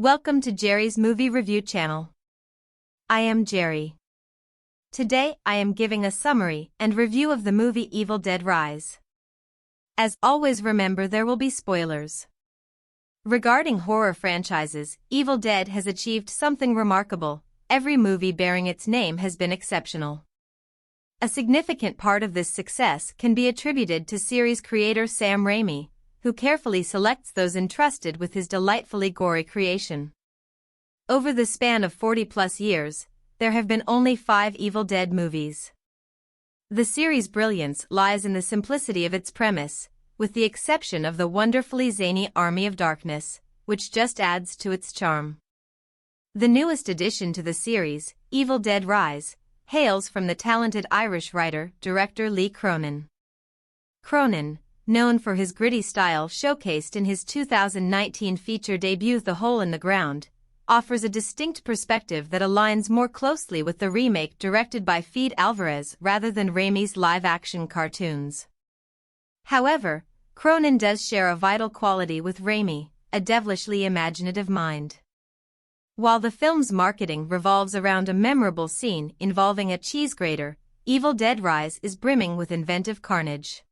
Welcome to Jerry's Movie Review Channel. I am Jerry. Today I am giving a summary and review of the movie Evil Dead Rise. As always, remember there will be spoilers. Regarding horror franchises, Evil Dead has achieved something remarkable. Every movie bearing its name has been exceptional. A significant part of this success can be attributed to series creator Sam Raimi, who carefully selects those entrusted with his delightfully gory creation. Over the span of 40-plus years, there have been only 5 Evil Dead movies. The series' brilliance lies in the simplicity of its premise, with the exception of the wonderfully zany Army of Darkness, which just adds to its charm. The newest addition to the series, Evil Dead Rise, hails from the talented Irish writer-director Lee Cronin. Cronin, known for his gritty style showcased in his 2019 feature debut The Hole in the Ground, offers a distinct perspective that aligns more closely with the remake directed by Fede Alvarez rather than Raimi's live-action cartoons. However, Cronin does share a vital quality with Raimi, a devilishly imaginative mind. While the film's marketing revolves around a memorable scene involving a cheese grater, Evil Dead Rise is brimming with inventive carnage.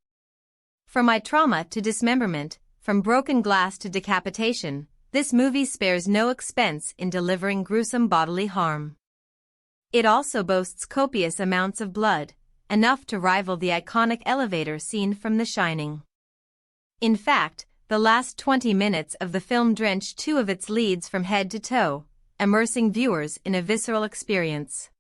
From eye trauma to dismemberment, from broken glass to decapitation, this movie spares no expense in delivering gruesome bodily harm. It also boasts copious amounts of blood, enough to rival the iconic elevator scene from The Shining. In fact, the last 20 minutes of the film drench 2 of its leads from head to toe, immersing viewers in a visceral experience.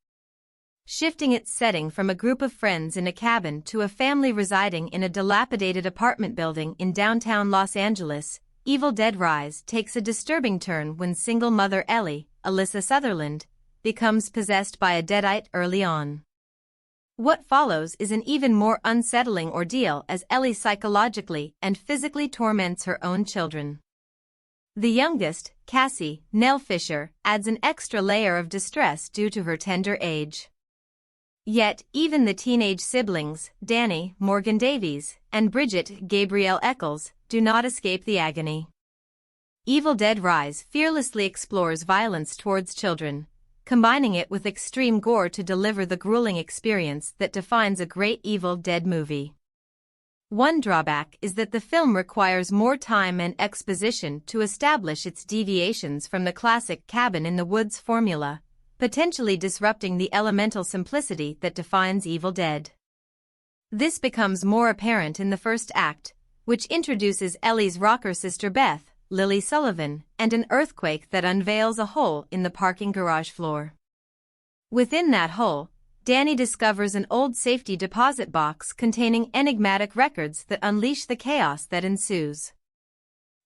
Shifting its setting from a group of friends in a cabin to a family residing in a dilapidated apartment building in downtown Los Angeles, Evil Dead Rise takes a disturbing turn when single mother Ellie, Alyssa Sutherland, becomes possessed by a deadite early on. What follows is an even more unsettling ordeal as Ellie psychologically and physically torments her own children. The youngest, Cassie, Nell Fisher, adds an extra layer of distress due to her tender age. Yet, even the teenage siblings, Danny, Morgan Davies, and Bridget, Gabrielle Eccles, do not escape the agony. Evil Dead Rise fearlessly explores violence towards children, combining it with extreme gore to deliver the grueling experience that defines a great Evil Dead movie. One drawback is that the film requires more time and exposition to establish its deviations from the classic cabin-in-the-woods formula, potentially disrupting the elemental simplicity that defines Evil Dead. This becomes more apparent in the first act, which introduces Ellie's rocker sister Beth, Lily Sullivan, and an earthquake that unveils a hole in the parking garage floor. Within that hole, Danny discovers an old safety deposit box containing enigmatic records that unleash the chaos that ensues.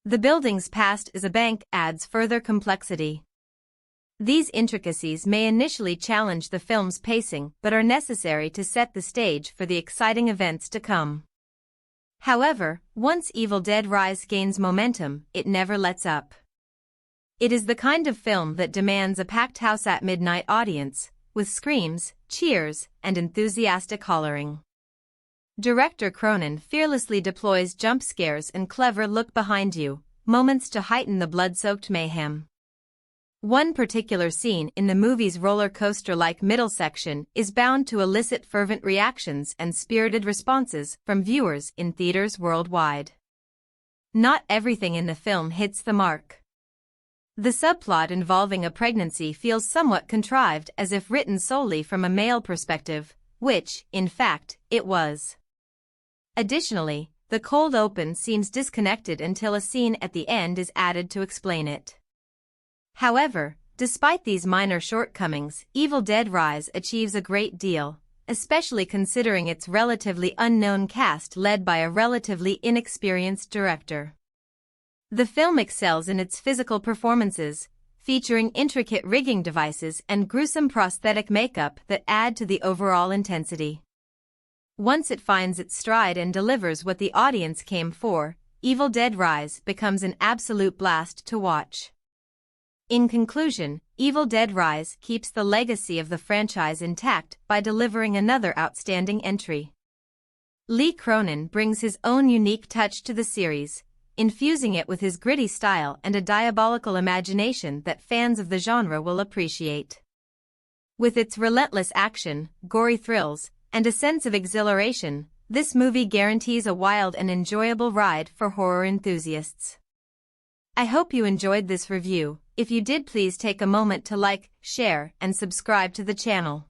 The building's past as a bank adds further complexity. These intricacies may initially challenge the film's pacing but are necessary to set the stage for the exciting events to come. However, once Evil Dead Rise gains momentum, it never lets up. It is the kind of film that demands a packed house at midnight audience, with screams, cheers, and enthusiastic hollering. Director Cronin fearlessly deploys jump scares and clever look-behind-you moments to heighten the blood-soaked mayhem. One particular scene in the movie's roller coaster-like middle section is bound to elicit fervent reactions and spirited responses from viewers in theaters worldwide. Not everything in the film hits the mark. The subplot involving a pregnancy feels somewhat contrived, as if written solely from a male perspective, which, in fact, it was. Additionally, the cold open seems disconnected until a scene at the end is added to explain it. However, despite these minor shortcomings, Evil Dead Rise achieves a great deal, especially considering its relatively unknown cast led by a relatively inexperienced director. The film excels in its physical performances, featuring intricate rigging devices and gruesome prosthetic makeup that add to the overall intensity. Once it finds its stride and delivers what the audience came for, Evil Dead Rise becomes an absolute blast to watch. In conclusion, Evil Dead Rise keeps the legacy of the franchise intact by delivering another outstanding entry. Lee Cronin brings his own unique touch to the series, infusing it with his gritty style and a diabolical imagination that fans of the genre will appreciate. With its relentless action, gory thrills, and a sense of exhilaration, this movie guarantees a wild and enjoyable ride for horror enthusiasts. I hope you enjoyed this review. If you did, please take a moment to like, share, and subscribe to the channel.